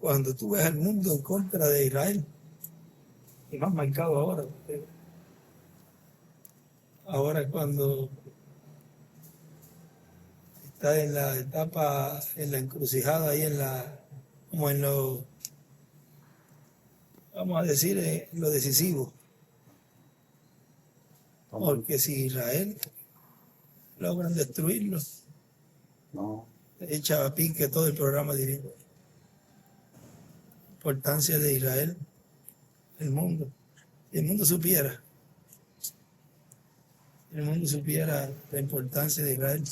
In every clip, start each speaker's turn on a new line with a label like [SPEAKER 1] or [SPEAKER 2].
[SPEAKER 1] cuando tú ves al mundo en contra de Israel, y más marcado ahora, ahora cuando está en la etapa, en la encrucijada, ahí como en lo, vamos a decir, en lo decisivo. Porque si Israel logran destruirlo, echa a pique todo el programa divino. Importancia de Israel, el mundo. Si el mundo supiera la importancia de Israel,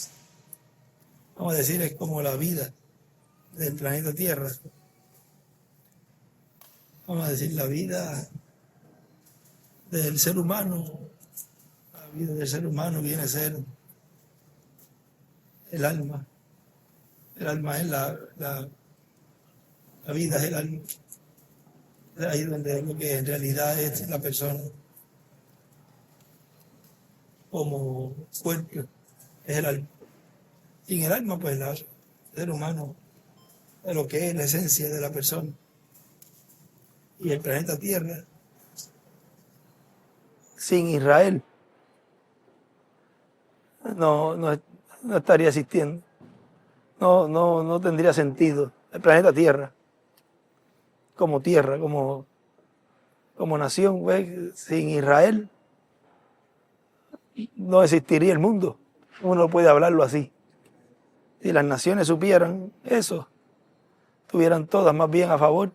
[SPEAKER 1] vamos a decir, es como la vida del planeta Tierra. Vamos a decir, la vida del ser humano. La vida del ser humano viene a ser el alma. El alma es la vida, es el alma. Ahí es donde lo que en realidad es la persona. Como cuerpo, es el alma. Sin el alma, pues el ser humano es lo que es la esencia de la persona. Y el planeta Tierra, sin Israel, no estaría existiendo. No tendría sentido. El planeta Tierra, como tierra, como nación, ¿ves? Sin Israel no existiría el mundo. Uno puede hablarlo así. Si las naciones supieran eso, estuvieran todas más bien a favor.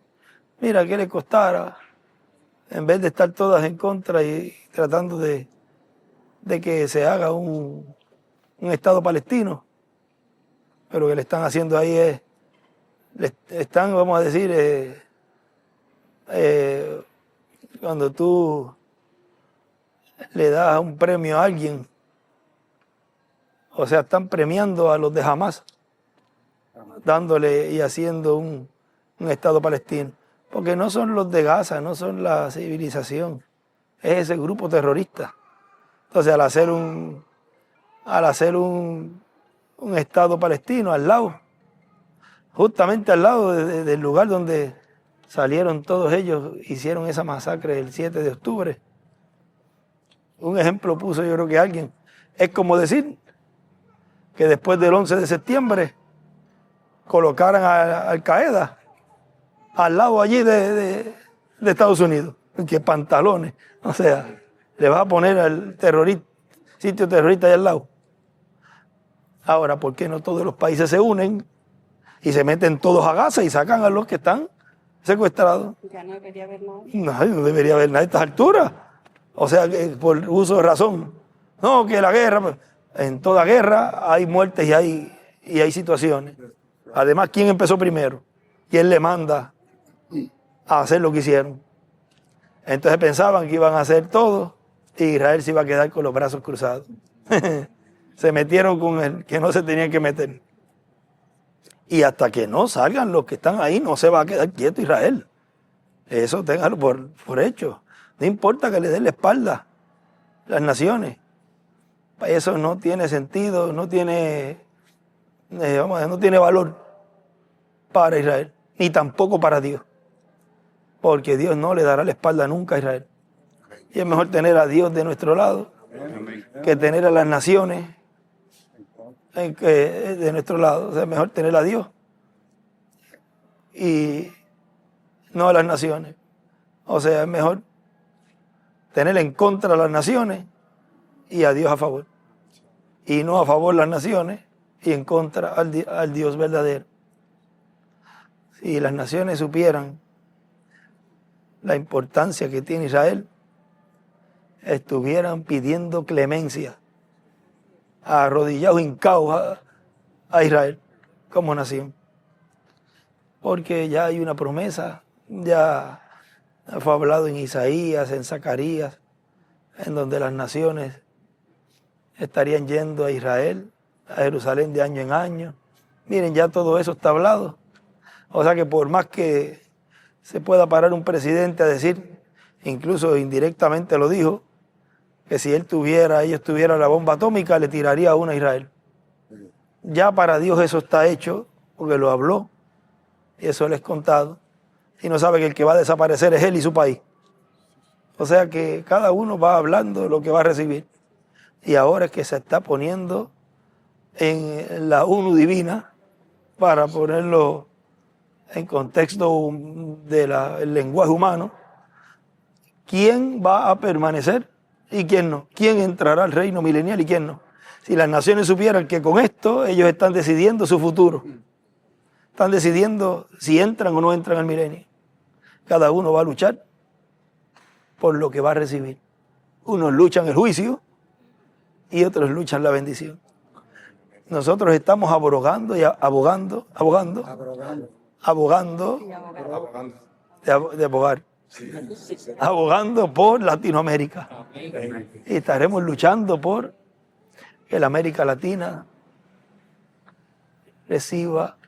[SPEAKER 1] Mira, ¿qué le costara? En vez de estar todas en contra y tratando de que se haga un Estado palestino. Pero lo que le están haciendo ahí es, le están, vamos a decir, cuando tú le das un premio a alguien, o sea, están premiando a los de Hamas, dándole y haciendo un Estado palestino. Porque no son los de Gaza, no son la civilización, es ese grupo terrorista. Entonces, al hacer un Estado palestino al lado, justamente al lado del lugar donde salieron todos ellos, hicieron esa masacre el 7 de octubre. Un ejemplo puso yo creo que alguien, es como decir que después del 11 de septiembre colocaran a Al-Qaeda al lado allí de Estados Unidos. ¿Qué pantalones? O sea, le va a poner al sitio terrorista ahí al lado. Ahora, ¿por qué no todos los países se unen y se meten todos a Gaza y sacan a los que están secuestrados?
[SPEAKER 2] Ya no debería haber nada.
[SPEAKER 1] No debería haber nada a estas alturas. O sea, que por uso de razón. No, que la guerra, en toda guerra hay muertes y hay situaciones. Además, ¿quién empezó primero? ¿Quién le manda a hacer lo que hicieron? Entonces pensaban que iban a hacer todo y Israel se iba a quedar con los brazos cruzados. Se metieron con el que no se tenían que meter. Y hasta que no salgan los que están ahí, no se va a quedar quieto Israel. Eso téngalo por hecho. No importa que le den la espalda las naciones. Eso no tiene sentido, no tiene valor para Israel, ni tampoco para Dios. Porque Dios no le dará la espalda nunca a Israel. Y es mejor tener a Dios de nuestro lado que tener a las naciones de nuestro lado. O sea, es mejor tener a Dios y no a las naciones. O sea, es mejor tener en contra a las naciones y a Dios a favor. Y no a favor las naciones y en contra al Dios verdadero. Si las naciones supieran la importancia que tiene Israel, estuvieran pidiendo clemencia, arrodillados, hincados a Israel como nación. Porque ya hay una promesa, ya fue hablado en Isaías, en Zacarías, en donde las naciones estarían yendo a Israel, a Jerusalén de año en año. Miren, ya todo eso está hablado. O sea que por más que se pueda parar un presidente a decir, incluso indirectamente lo dijo, que si ellos tuvieran la bomba atómica, le tiraría una a Israel. Ya para Dios eso está hecho, porque lo habló, y eso les he contado. y no sabe que el que va a desaparecer es él y su país. O sea que cada uno va hablando lo que va a recibir. Y ahora es que se está poniendo en la ONU divina, para ponerlo en contexto del lenguaje humano, quién va a permanecer y quién no, quién entrará al reino milenial y quién no. Si las naciones supieran que con esto ellos están decidiendo su futuro, están decidiendo si entran o no entran al milenio. Cada uno va a luchar por lo que va a recibir. Unos luchan el juicio y otros luchan la bendición. Nosotros estamos abogando y abogando por Latinoamérica. Y estaremos luchando por que la América Latina reciba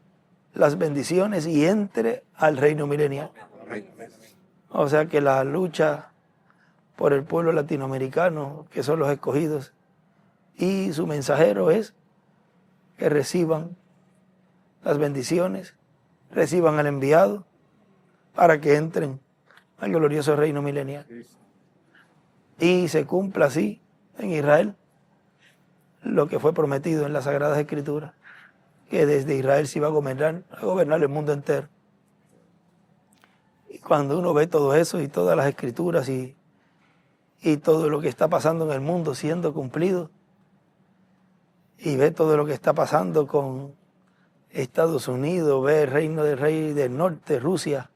[SPEAKER 1] las bendiciones y entre al reino milenial. O sea que la lucha por el pueblo latinoamericano, que son los escogidos, y su mensajero es que reciban las bendiciones, reciban al enviado para que entren al glorioso reino milenial. Y se cumpla así en Israel lo que fue prometido en las Sagradas Escrituras, que desde Israel se iba a gobernar el mundo entero. Y cuando uno ve todo eso y todas las escrituras y todo lo que está pasando en el mundo siendo cumplido, y ve todo lo que está pasando con Estados Unidos, ve el reino del rey del norte, Rusia,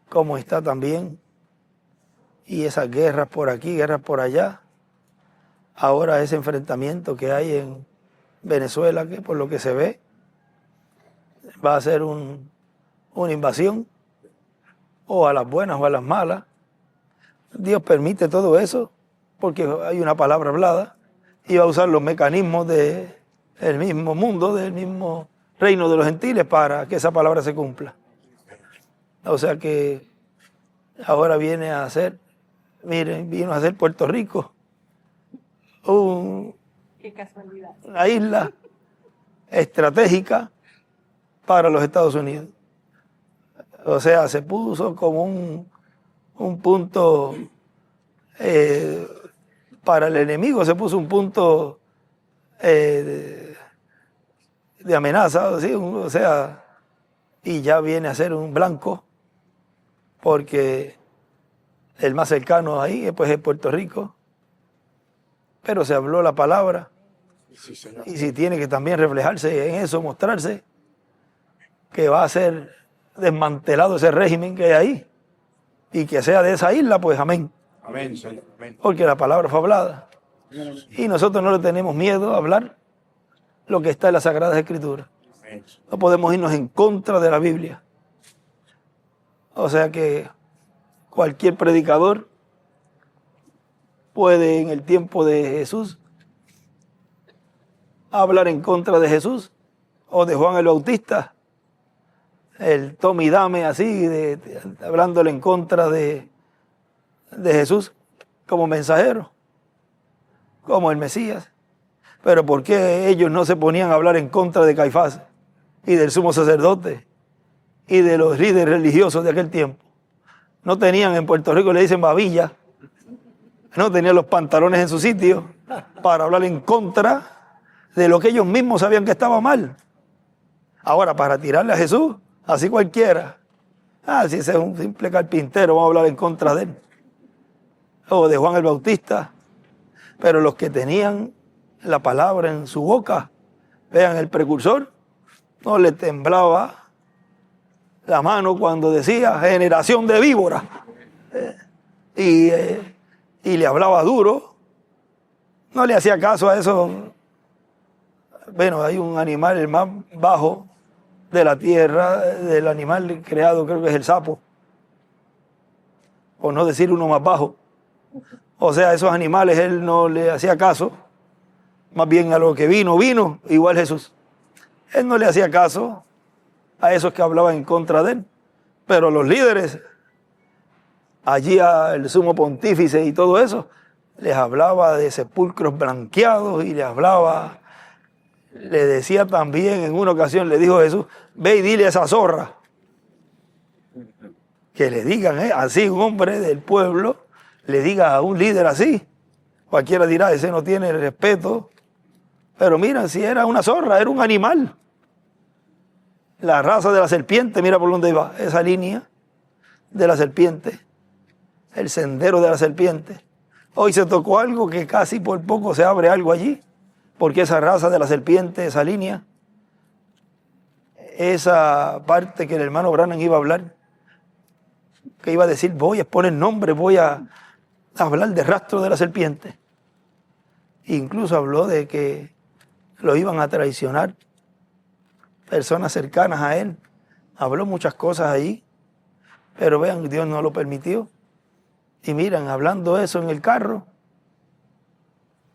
[SPEAKER 1] cómo está también, y esas guerras por aquí, guerras por allá, ahora ese enfrentamiento que hay en Venezuela, que por lo que se ve va a ser una invasión, o a las buenas o a las malas. Dios permite todo eso porque hay una palabra hablada y va a usar los mecanismos del mismo mundo, del mismo reino de los gentiles para que esa palabra se cumpla. O sea que ahora vino a ser Puerto Rico
[SPEAKER 2] Qué casualidad.
[SPEAKER 1] una isla estratégica para los Estados Unidos. O sea, se puso como un punto, para el enemigo se puso un punto de amenaza, ¿sí? O sea, y ya viene a ser un blanco, porque el más cercano ahí pues, es Puerto Rico, pero se habló la palabra, sí, y si tiene que también reflejarse en eso, mostrarse que va a ser desmantelado ese régimen que hay ahí, y que sea de esa isla, pues amén.
[SPEAKER 3] Amén, Señor. Amén.
[SPEAKER 1] Porque la palabra fue hablada. Y nosotros no le tenemos miedo a hablar lo que está en las Sagradas Escrituras. No podemos irnos en contra de la Biblia. O sea que cualquier predicador puede en el tiempo de Jesús hablar en contra de Jesús o de Juan el Bautista, el tome y dame así, hablándole en contra de Jesús como mensajero, como el Mesías. Pero ¿por qué ellos no se ponían a hablar en contra de Caifás y del sumo sacerdote y de los líderes religiosos de aquel tiempo? No tenían, en Puerto Rico le dicen babilla, no tenían los pantalones en su sitio para hablar en contra de lo que ellos mismos sabían que estaba mal. Ahora, para tirarle a Jesús, así cualquiera, si ese es un simple carpintero, vamos a hablar en contra de él. O de Juan el Bautista. Pero los que tenían la palabra en su boca, vean, el precursor, no le temblaba la mano cuando decía generación de víboras, y le hablaba duro, no le hacía caso a eso. Bueno, hay un animal, el más bajo de la tierra, del animal creado, creo que es el sapo, por no decir uno más bajo. O sea, esos animales él no le hacía caso, más bien a lo que vino, igual Jesús. Él no le hacía caso a esos que hablaban en contra de él, pero los líderes, allí al sumo pontífice y todo eso, les hablaba de sepulcros blanqueados y le decía también en una ocasión, le dijo Jesús, ve y dile a esa zorra Que le digan, así un hombre del pueblo, le diga a un líder así. Cualquiera dirá, ese no tiene respeto. Pero miren, si era una zorra, era un animal. La raza de la serpiente, mira por dónde va, esa línea de la serpiente, el sendero de la serpiente. Hoy se tocó algo que casi por poco se abre algo allí, porque esa raza de la serpiente, esa línea, esa parte que el hermano Branham iba a hablar, que iba a decir, voy a exponer nombre, voy a hablar del rastro de la serpiente. Incluso habló de que lo iban a traicionar personas cercanas a él. Habló muchas cosas allí, pero vean, Dios no lo permitió. Y miran, hablando eso en el carro,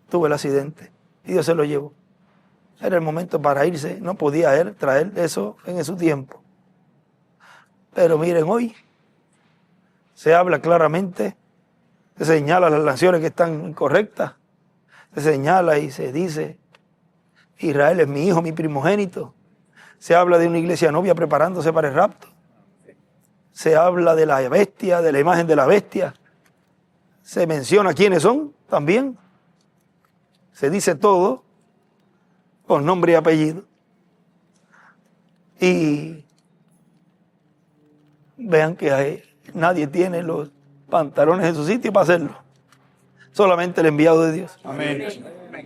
[SPEAKER 1] tuvo el accidente y Dios se lo llevó. Era el momento para irse, no podía él traer eso en su tiempo. Pero miren, hoy se habla claramente, se señala las naciones que están incorrectas, se señala y se dice, Israel es mi hijo, mi primogénito. Se habla de una iglesia novia preparándose para el rapto. Se habla de la bestia, de la imagen de la bestia. Se menciona quiénes son también. Se dice todo con nombre y apellido. Y vean que nadie tiene los pantalones en su sitio para hacerlo. Solamente el enviado de Dios.
[SPEAKER 2] Amén.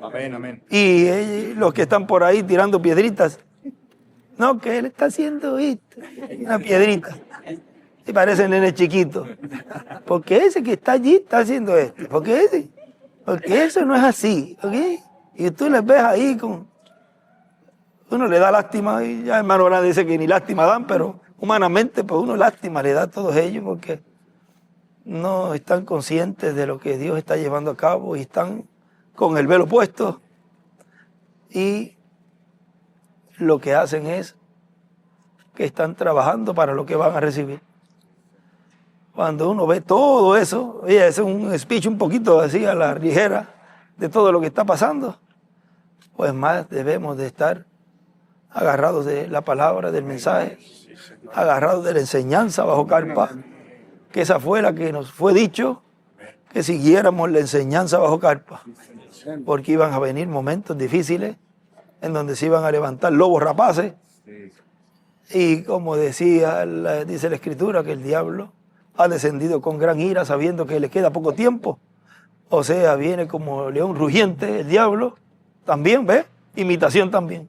[SPEAKER 2] Amén, amén.
[SPEAKER 1] Y los que están por ahí tirando piedritas. No, que él está haciendo esto. Una piedrita. Y parece nene chiquito. Porque ese que está allí está haciendo esto. Porque eso no es así. ¿Okay? Y tú les ves ahí con... Uno le da lástima. Y ya hermano Branham dice que ni lástima dan, pero humanamente pues uno lástima le da a todos ellos porque no están conscientes de lo que Dios está llevando a cabo y están con el velo puesto. Y lo que hacen es que están trabajando para lo que van a recibir. Cuando uno ve todo eso, oye, es un speech un poquito así a la ligera de todo lo que está pasando, pues más debemos de estar agarrados de la palabra, del mensaje, agarrados de la enseñanza bajo carpa, que esa fue la que nos fue dicho, que siguiéramos la enseñanza bajo carpa, porque iban a venir momentos difíciles en donde se iban a levantar lobos rapaces, y como dice la Escritura, que el diablo ha descendido con gran ira sabiendo que le queda poco tiempo. O sea, viene como león rugiente el diablo, también, ¿ves? Imitación también.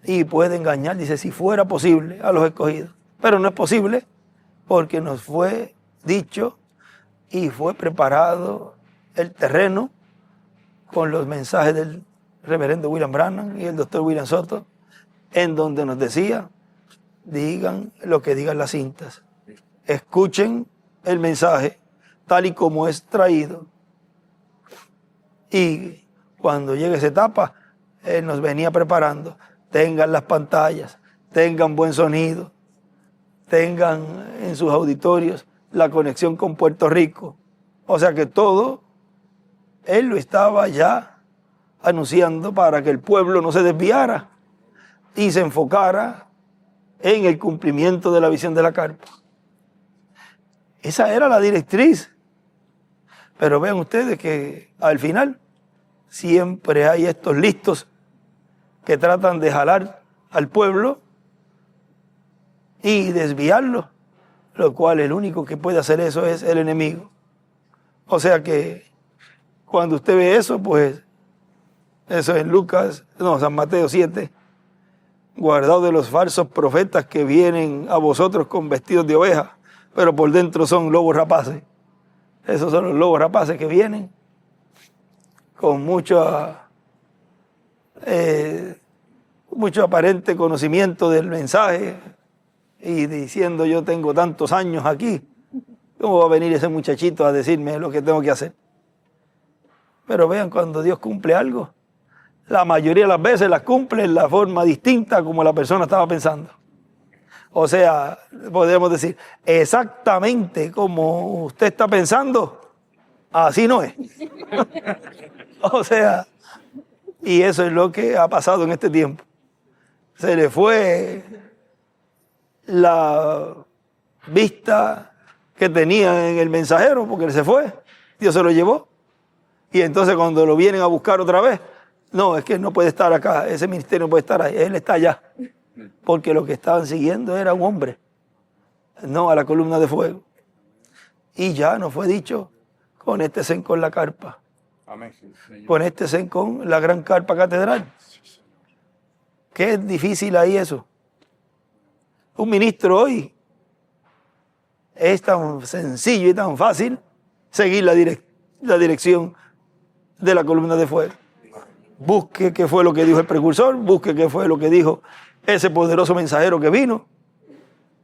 [SPEAKER 1] Y puede engañar, dice, si fuera posible a los escogidos. Pero no es posible porque nos fue dicho y fue preparado el terreno con los mensajes del reverendo William Branham y el doctor William Soto, en donde nos decía, digan lo que digan las cintas. Escuchen el mensaje tal y como es traído. Y cuando llegue esa etapa, él nos venía preparando. Tengan las pantallas, tengan buen sonido, tengan en sus auditorios la conexión con Puerto Rico. O sea que todo, él lo estaba ya anunciando para que el pueblo no se desviara y se enfocara en el cumplimiento de la visión de la carpa. Esa era la directriz. Pero vean ustedes que al final siempre hay estos listos que tratan de jalar al pueblo y desviarlo, lo cual el único que puede hacer eso es el enemigo. O sea que cuando usted ve eso, pues eso es San Mateo 7, guardado de los falsos profetas que vienen a vosotros con vestidos de oveja, pero por dentro son lobos rapaces. Esos son los lobos rapaces que vienen con mucho aparente conocimiento del mensaje y diciendo yo tengo tantos años aquí, ¿cómo va a venir ese muchachito a decirme lo que tengo que hacer? Pero vean, cuando Dios cumple algo, la mayoría de las veces las cumple en la forma distinta como la persona estaba pensando. O sea, podemos decir, exactamente como usted está pensando, así no es. O sea, y eso es lo que ha pasado en este tiempo. Se le fue la vista que tenía en el mensajero, porque él se fue, Dios se lo llevó. Y entonces cuando lo vienen a buscar otra vez, no, es que no puede estar acá, ese ministerio no puede estar ahí, él está allá. Porque lo que estaban siguiendo era un hombre, no a la columna de fuego. Y ya nos fue dicho, conéctese con la carpa.
[SPEAKER 2] Amén.
[SPEAKER 1] Conéctese con la gran carpa catedral. Qué difícil ahí eso. Un ministro hoy es tan sencillo y tan fácil seguir la dirección de la columna de fuego. Busque qué fue lo que dijo el precursor, busque qué fue lo que dijo ese poderoso mensajero que vino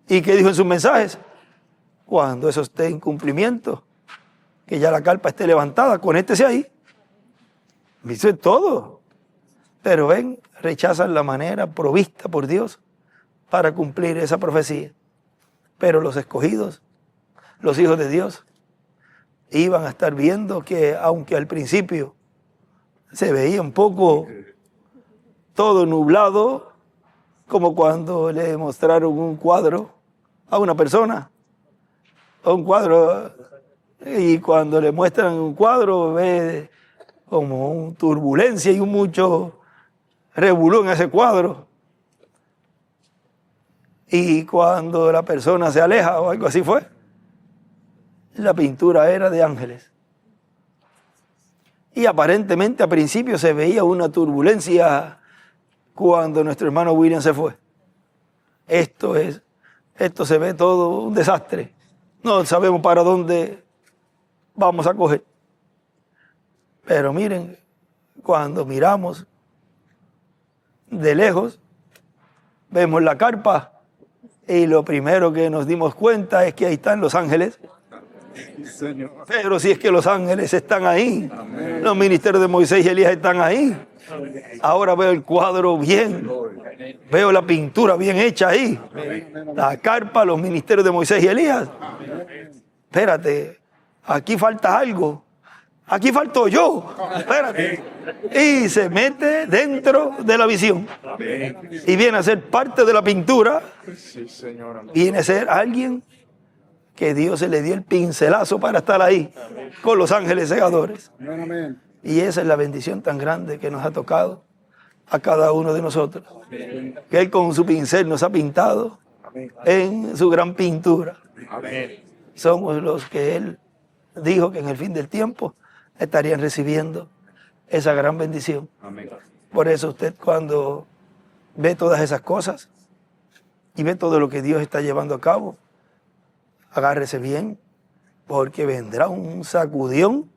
[SPEAKER 1] y qué dijo en sus mensajes. Cuando eso esté en cumplimiento, que ya la carpa esté levantada, conéctese ahí. Eso es todo. Pero ven, rechazan la manera provista por Dios para cumplir esa profecía. Pero los escogidos, los hijos de Dios, iban a estar viendo que aunque al principio se veía un poco todo nublado, como cuando le mostraron un cuadro a una persona, un cuadro, y cuando le muestran un cuadro ve como una turbulencia y un mucho revolú en ese cuadro. Y cuando la persona se aleja o algo así fue, la pintura era de ángeles. Y aparentemente al principio se veía una turbulencia cuando nuestro hermano William se fue. Esto se ve todo un desastre. No sabemos para dónde vamos a coger. Pero miren, cuando miramos de lejos, vemos la carpa y lo primero que nos dimos cuenta es que ahí están los ángeles.
[SPEAKER 2] Señor.
[SPEAKER 1] Pero si es que los ángeles están ahí, los ministerios de Moisés y Elías están ahí. Ahora veo el cuadro bien, veo la pintura bien hecha ahí. La carpa, los ministerios de Moisés y Elías. Espérate, aquí falta algo. Aquí falto yo. Espérate. Y se mete dentro de la visión. Y viene a ser parte de la pintura.
[SPEAKER 2] Sí, Señor.
[SPEAKER 1] Viene a ser alguien que Dios se le dio el pincelazo para estar ahí con los ángeles segadores. Y esa es la bendición tan grande que nos ha tocado a cada uno de nosotros. Que Él con su pincel nos ha pintado en su gran pintura. Somos los que Él dijo que en el fin del tiempo estarían recibiendo esa gran bendición. Por eso usted cuando ve todas esas cosas y ve todo lo que Dios está llevando a cabo, agárrese bien, porque vendrá un sacudión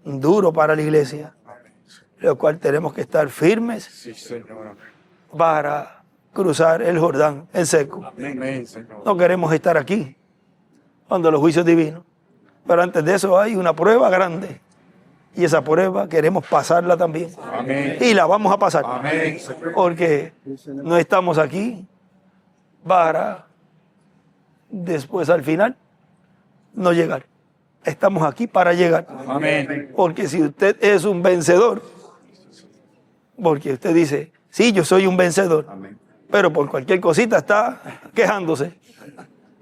[SPEAKER 1] duro para la iglesia, lo cual tenemos que estar firmes para cruzar el Jordán en seco. No queremos estar aquí cuando los juicios divinos, pero antes de eso hay una prueba grande y esa prueba queremos pasarla también. Y la vamos a pasar, porque no estamos aquí para después al final no llegar. Estamos aquí para llegar. Porque si usted es un vencedor, porque usted dice, sí, yo soy un vencedor, pero por cualquier cosita está quejándose.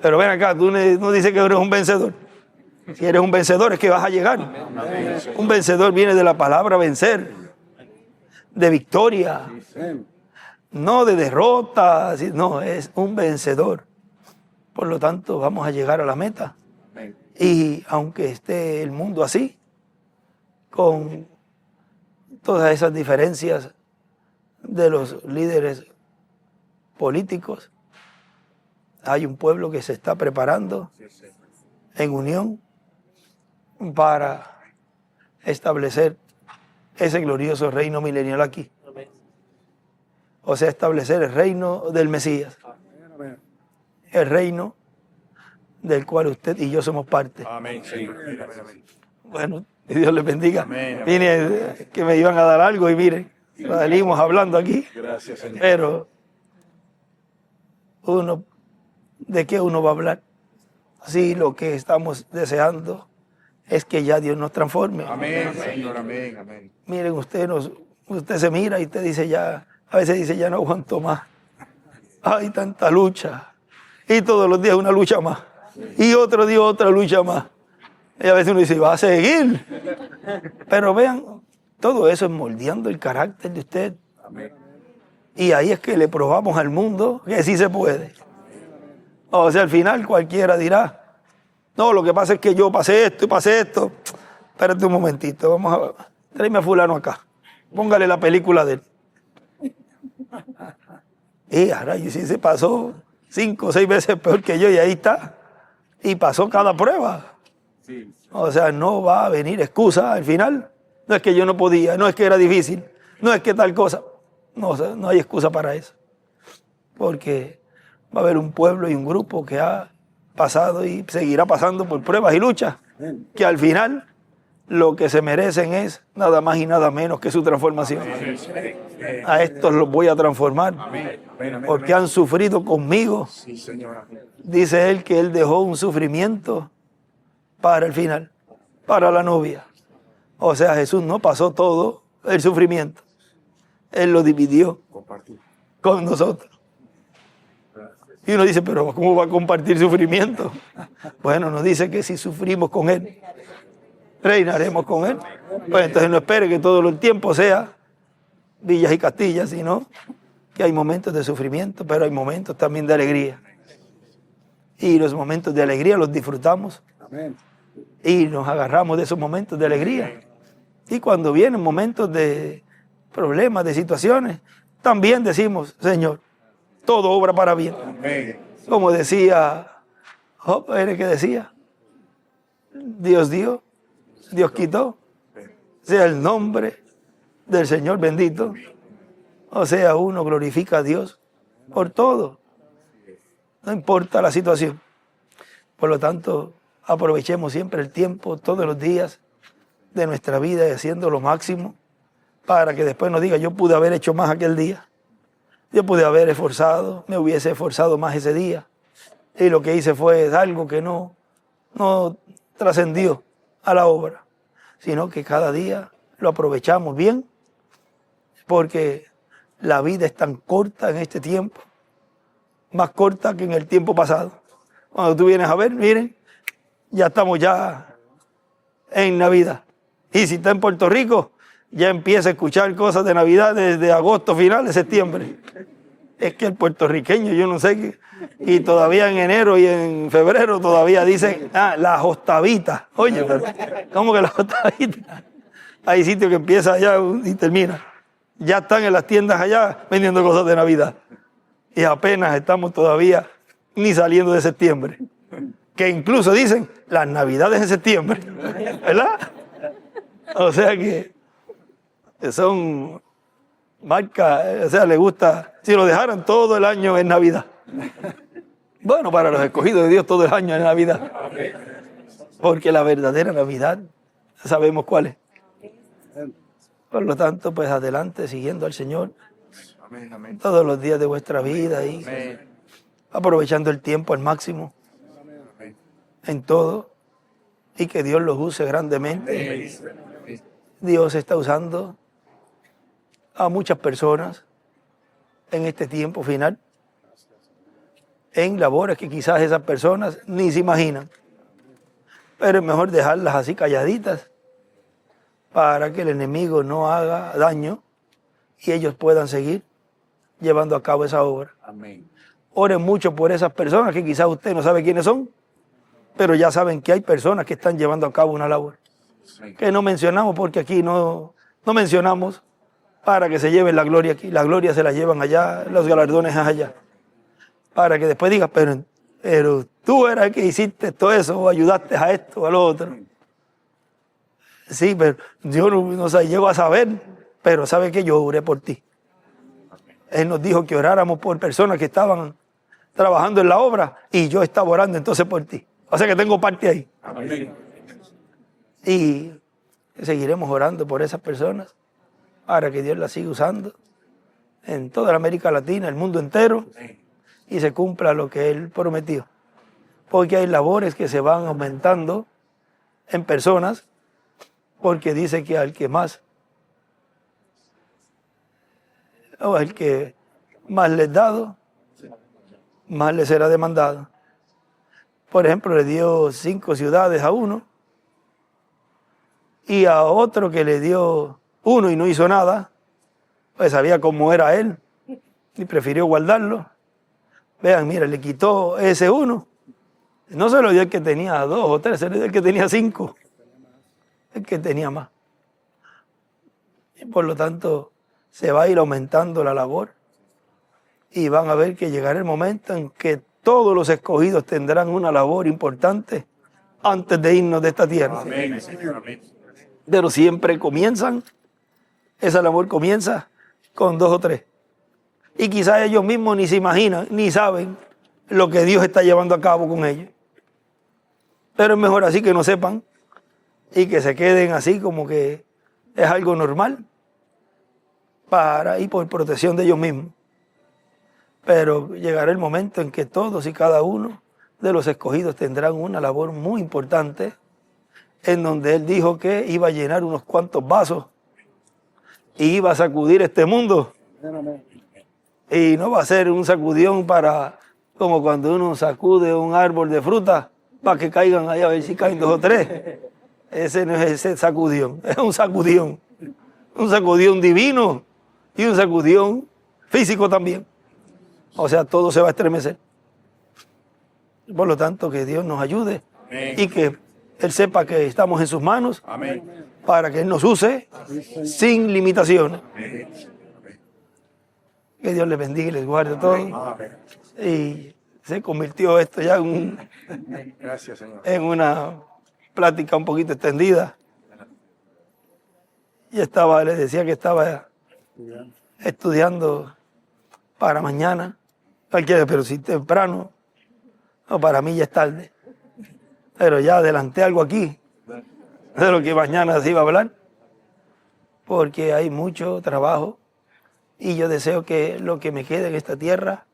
[SPEAKER 1] Pero ven acá, tú no dices que eres un vencedor. Si eres un vencedor es que vas a llegar. Un vencedor viene de la palabra vencer, de victoria, no de derrota, no, es un vencedor. Por lo tanto, vamos a llegar a la meta. Y aunque esté el mundo así, con todas esas diferencias de los líderes políticos, hay un pueblo que se está preparando en unión para establecer ese glorioso reino milenial aquí. O sea, establecer el reino del Mesías. El reino del cual usted y yo somos parte. Bueno, que Dios les bendiga. Vine que me iban a dar algo y miren, salimos hablando aquí.
[SPEAKER 2] Gracias, Señor.
[SPEAKER 1] Pero ¿de qué uno va a hablar? Sí, lo que estamos deseando es que ya Dios nos transforme.
[SPEAKER 2] Amén, Señor, amén, amén.
[SPEAKER 1] Miren, usted se mira y usted dice ya, a veces dice ya no aguanto más. Hay tanta lucha. Y todos los días una lucha más. Y otro día otra lucha más. Y a veces uno dice, va a seguir. Pero vean, todo eso es moldeando el carácter de usted. Y ahí es que le probamos al mundo que sí se puede. O sea, al final cualquiera dirá, no, lo que pasa es que yo pasé esto y pasé esto. Espérate un momentito, vamos a... Tráeme a fulano acá. Póngale la película de él. Y ahora sí se pasó 5 o 6 veces peor que yo y ahí está. Y pasó cada prueba. O sea, no va a venir excusa al final. No es que yo no podía, no es que era difícil, no es que tal cosa. No, o sea, no hay excusa para eso. Porque va a haber un pueblo y un grupo que ha pasado y seguirá pasando por pruebas y luchas, que al final lo que se merecen es nada más y nada menos que su transformación. A estos los voy a transformar porque han sufrido conmigo. Dice él que él dejó un sufrimiento para el final, para la novia. O sea, Jesús no pasó todo el sufrimiento. Él lo dividió con nosotros. Y uno dice, pero ¿cómo va a compartir sufrimiento? Bueno, nos dice que si sufrimos con Él, reinaremos con Él. Pues entonces no espere que todo el tiempo sea villas y castillas, sino que hay momentos de sufrimiento, pero hay momentos también de alegría. Y los momentos de alegría los disfrutamos. Y nos agarramos de esos momentos de alegría. Y cuando vienen momentos de problemas, de situaciones, también decimos, Señor, todo obra para bien. Como decía Job, ¿eres que decía? Dios dio, Dios quitó, sea el nombre del Señor bendito. O sea, uno glorifica a Dios por todo, no importa la situación. Por lo tanto, aprovechemos siempre el tiempo, todos los días de nuestra vida, haciendo lo máximo, para que después nos diga, yo pude haber hecho más aquel día, yo pude haber esforzado, me hubiese esforzado más ese día, y lo que hice fue algo que no trascendió a la obra, sino que cada día lo aprovechamos bien, porque la vida es tan corta en este tiempo, más corta que en el tiempo pasado. Cuando tú vienes a ver, miren, ya estamos ya en Navidad. Y si está en Puerto Rico, ya empieza a escuchar cosas de Navidad desde agosto, final de septiembre. Es que el puertorriqueño, yo no sé qué, y todavía en enero y en febrero todavía dicen, las octavitas. Oye, pero ¿cómo que las octavitas? Hay sitios que empieza allá y termina. Ya están en las tiendas allá vendiendo cosas de Navidad. Y apenas estamos todavía ni saliendo de septiembre. Que incluso dicen las Navidades en septiembre. ¿Verdad? O sea que son marcas, o sea, le gusta, si lo dejaran todo el año en Navidad. Bueno, para los escogidos de Dios todo el año en Navidad. Porque la verdadera Navidad sabemos cuál es. Por lo tanto, pues adelante, siguiendo al Señor todos los días de vuestra vida y aprovechando el tiempo al máximo en todo y que Dios los use grandemente. Dios está usando a muchas personas en este tiempo final en labores que quizás esas personas ni se imaginan, pero es mejor dejarlas así calladitas para que el enemigo no haga daño y ellos puedan seguir llevando a cabo esa obra.
[SPEAKER 2] Amén.
[SPEAKER 1] Oren mucho por esas personas que quizás usted no sabe quiénes son, pero ya saben que hay personas que están llevando a cabo una labor. Que no mencionamos porque aquí no mencionamos para que se lleven la gloria aquí. La gloria se la llevan allá, los galardones allá. Para que después digas, pero tú eras el que hiciste todo eso, o ayudaste a esto o a lo otro. Sí, pero yo no llego a saber, pero sabe que yo oré por ti. Él nos dijo que oráramos por personas que estaban trabajando en la obra y yo estaba orando entonces por ti. O sea que tengo parte ahí. Amén. Y seguiremos orando por esas personas para que Dios las siga usando en toda la América Latina, el mundo entero, y se cumpla lo que Él prometió. Porque hay labores que se van aumentando en personas, porque dice que al que más, o al que más les dado, más le será demandado. Por ejemplo, le dio 5 ciudades a uno y a otro que le dio 1 y no hizo nada, pues sabía cómo era él y prefirió guardarlo. Vean, mira, le quitó ese 1. No se lo dio el que tenía 2 o 3, se lo dio el que tenía 5, el que tenía más. Y por lo tanto, se va a ir aumentando la labor y van a ver que llegará el momento en que todos los escogidos tendrán una labor importante antes de irnos de esta tierra.
[SPEAKER 2] Amén, Señor. Amén.
[SPEAKER 1] Pero siempre comienzan, esa labor comienza con 2 o 3. Y quizás ellos mismos ni se imaginan, ni saben lo que Dios está llevando a cabo con ellos. Pero es mejor así que no sepan y que se queden así como que es algo normal y por protección de ellos mismos. Pero llegará el momento en que todos y cada uno de los escogidos tendrán una labor muy importante, en donde Él dijo que iba a llenar unos cuantos vasos y iba a sacudir este mundo. Y no va a ser un sacudión como cuando uno sacude un árbol de fruta para que caigan ahí a ver si caen 2 o 3. Ese no es ese sacudión, es un sacudión divino y un sacudión físico también. O sea, todo se va a estremecer. Por lo tanto, que Dios nos ayude.
[SPEAKER 2] Amén.
[SPEAKER 1] Y que Él sepa que estamos en sus manos.
[SPEAKER 2] Amén.
[SPEAKER 1] Para que Él nos use sin limitaciones.
[SPEAKER 2] Amén.
[SPEAKER 1] Que Dios les bendiga y les guarde a todos.
[SPEAKER 2] Amén.
[SPEAKER 1] Y se convirtió esto ya
[SPEAKER 2] Gracias, Señor.
[SPEAKER 1] en una plática un poquito extendida. Y les decía que estaba estudiando para mañana. Cualquiera, pero si temprano, no, para mí ya es tarde. Pero ya adelanté algo aquí de lo que mañana se iba a hablar, porque hay mucho trabajo y yo deseo que lo que me quede en esta tierra,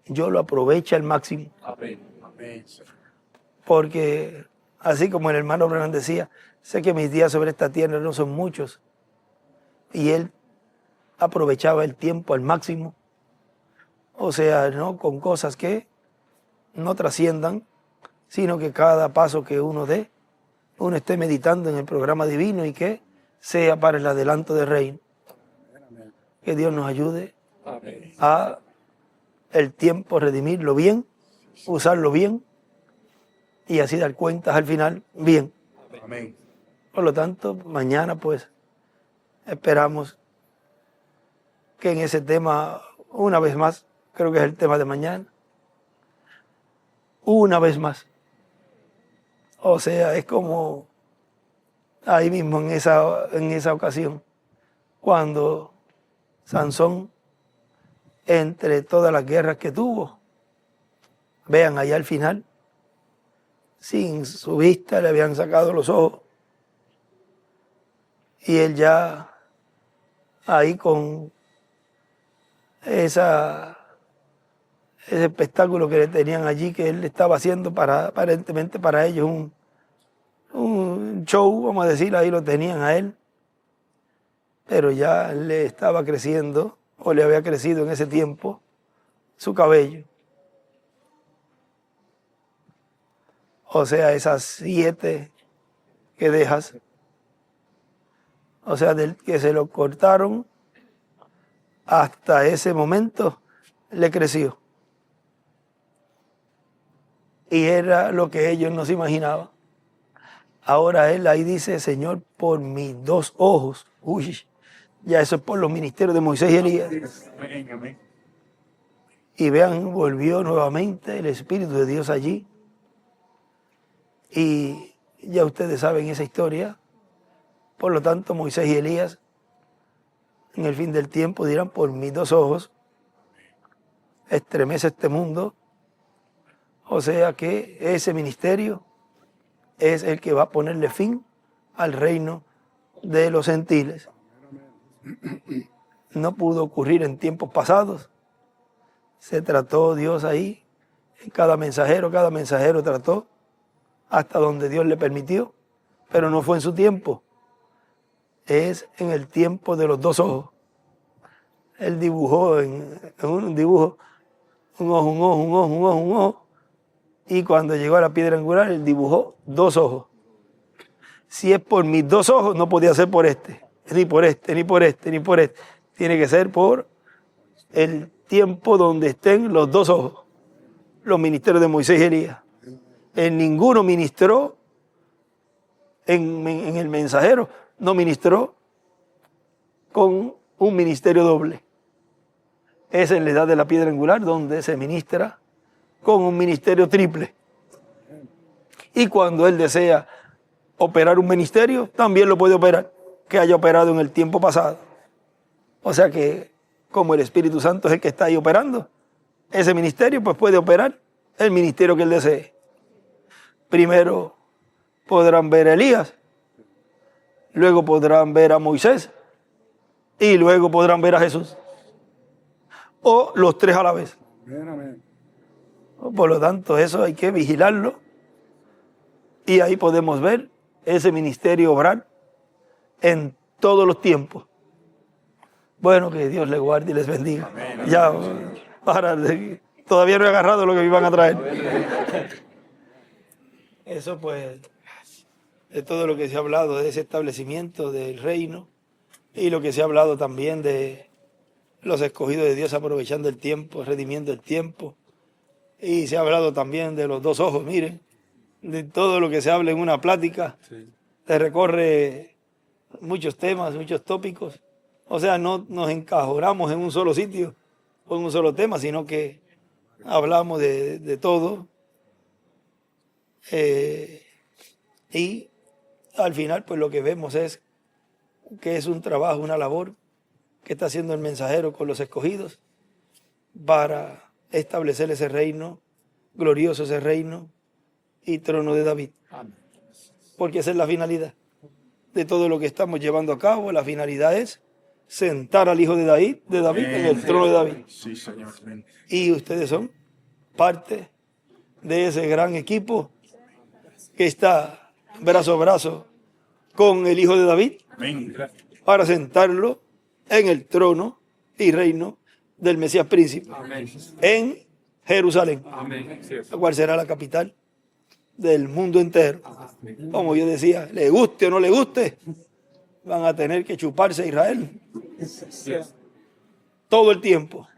[SPEAKER 1] yo lo aproveche al máximo.
[SPEAKER 2] Amén. Amén.
[SPEAKER 1] Porque así como el hermano Branham decía, sé que mis días sobre esta tierra no son muchos, y él aprovechaba el tiempo al máximo, o sea, no con cosas que no trasciendan, sino que cada paso que uno dé, uno esté meditando en el programa divino y que sea para el adelanto del reino. Que Dios nos ayude a el tiempo redimirlo bien, usarlo bien y así dar cuentas al final bien.
[SPEAKER 2] Amén.
[SPEAKER 1] Por lo tanto, mañana pues esperamos que en ese tema, una vez más, creo que es el tema de mañana, una vez más. O sea, es como ahí mismo en esa ocasión, cuando Sansón, entre todas las guerras que tuvo, vean allá al final, sin su vista le habían sacado los ojos, y él ya ahí con ese espectáculo que le tenían allí, que él estaba haciendo aparentemente para ellos un show, vamos a decir, ahí lo tenían a él, pero ya le estaba creciendo, o le había crecido en ese tiempo, su cabello. O sea, esas 7 que dejas, o sea, del que se lo cortaron hasta ese momento, le creció. Y era lo que ellos no se imaginaban. Ahora él ahí dice, Señor, por mis 2 ojos. Uy, ya eso es por los ministerios de Moisés y Elías.
[SPEAKER 2] Amén. Amén.
[SPEAKER 1] Y vean, volvió nuevamente el Espíritu de Dios allí. Y ya ustedes saben esa historia. Por lo tanto, Moisés y Elías, en el fin del tiempo, dirán, por mis 2 ojos, estremece este mundo. O sea que ese ministerio es el que va a ponerle fin al reino de los gentiles. No pudo ocurrir en tiempos pasados. Se trató Dios ahí, en cada mensajero trató hasta donde Dios le permitió, pero no fue en su tiempo. Es en el tiempo de los 2 ojos. Él dibujó en un dibujo un ojo, un ojo, un ojo, un ojo, un ojo. Y cuando llegó a la piedra angular, él dibujó 2 ojos. Si es por mis 2 ojos, no podía ser por este, ni por este, ni por este, ni por este. Tiene que ser por el tiempo donde estén los 2 ojos. Los ministerios de Moisés y Elías. En ninguno ministró, en el mensajero, no ministró con un ministerio doble. Esa es la edad de la piedra angular, donde se ministra con un ministerio triple. Y cuando él desea operar un ministerio, también lo puede operar, que haya operado en el tiempo pasado. O sea que, como el Espíritu Santo es el que está ahí operando, ese ministerio pues puede operar el ministerio que él desee. Primero podrán ver a Elías, luego podrán ver a Moisés y luego podrán ver a Jesús. O los 3 a la vez.
[SPEAKER 2] Amén.
[SPEAKER 1] Por lo tanto, eso hay que vigilarlo y ahí podemos ver ese ministerio obrar en todos los tiempos. Bueno, que Dios les guarde y les bendiga. Amén. Ya, todavía no he agarrado lo que me iban a traer. Eso pues, es todo lo que se ha hablado de ese establecimiento del reino y lo que se ha hablado también de los escogidos de Dios aprovechando el tiempo, redimiendo el tiempo. Y se ha hablado también de los 2 ojos, miren, de todo lo que se habla en una plática. Sí. Se recorre muchos temas, muchos tópicos. O sea, no nos encajonamos en un solo sitio o en un solo tema, sino que hablamos de todo. Y al final, pues lo que vemos es que es un trabajo, una labor que está haciendo el mensajero con los escogidos para establecer ese reino, glorioso ese reino y trono de David. Porque esa es la finalidad de todo lo que estamos llevando a cabo. La finalidad es sentar al hijo de David en el trono de David.
[SPEAKER 2] Sí, Señor.
[SPEAKER 1] Y ustedes son parte de ese gran equipo que está brazo a brazo con el hijo de David para sentarlo en el trono y reino del Mesías Príncipe. Amén. En Jerusalén, amén, la cual será la capital del mundo entero. Amén. Como yo decía, le guste o no le guste, van a tener que chuparse a Israel todo el tiempo,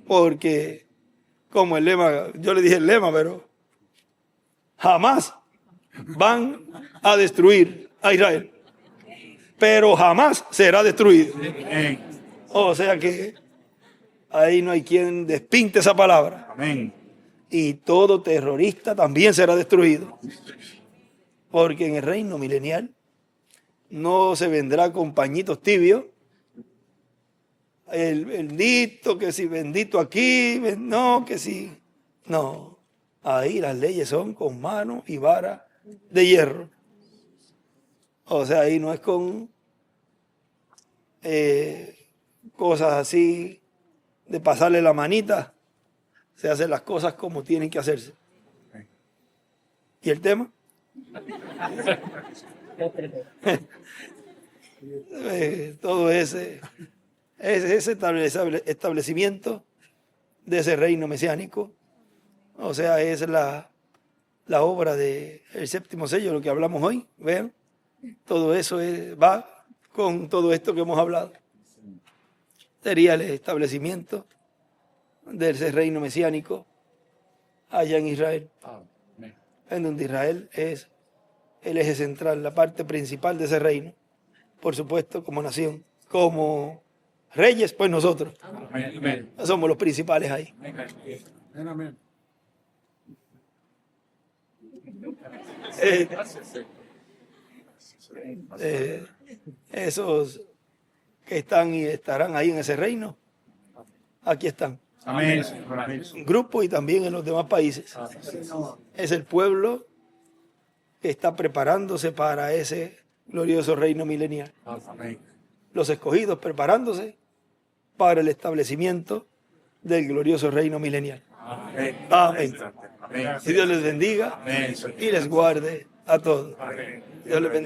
[SPEAKER 1] porque como el lema, yo le dije el lema, pero jamás van a destruir a Israel, pero jamás será destruido. O sea que ahí no hay quien despinte esa palabra. Amén. Y todo terrorista también será destruido. Porque en el reino milenial no se vendrá con pañitos tibios. El bendito, que si bendito aquí, no, que si. No, ahí las leyes son con mano y vara de hierro. O sea, ahí no es con cosas así de pasarle la manita, se hacen las cosas como tienen que hacerse. ¿Y el tema? Todo ese establecimiento de ese reino mesiánico, o sea, es la obra del séptimo sello, lo que hablamos hoy. Vean, todo eso va con todo esto que hemos hablado. Sería el establecimiento de ese reino mesiánico allá en Israel, en donde Israel es el eje central, la parte principal de ese reino. Por supuesto, como nación, como reyes, pues nosotros somos los principales ahí. Amén. Esos que están y estarán ahí en ese reino, aquí están.
[SPEAKER 2] Amén.
[SPEAKER 1] Un grupo y también en los demás países. Es el pueblo que está preparándose para ese glorioso reino milenial.
[SPEAKER 2] Amén.
[SPEAKER 1] Los escogidos preparándose para el establecimiento del glorioso reino milenial.
[SPEAKER 2] Amén.
[SPEAKER 1] Amén.
[SPEAKER 2] Amén.
[SPEAKER 1] Y Dios les bendiga.
[SPEAKER 2] Amén.
[SPEAKER 1] Y les guarde a todos.
[SPEAKER 2] Amén.
[SPEAKER 1] Dios les bendiga.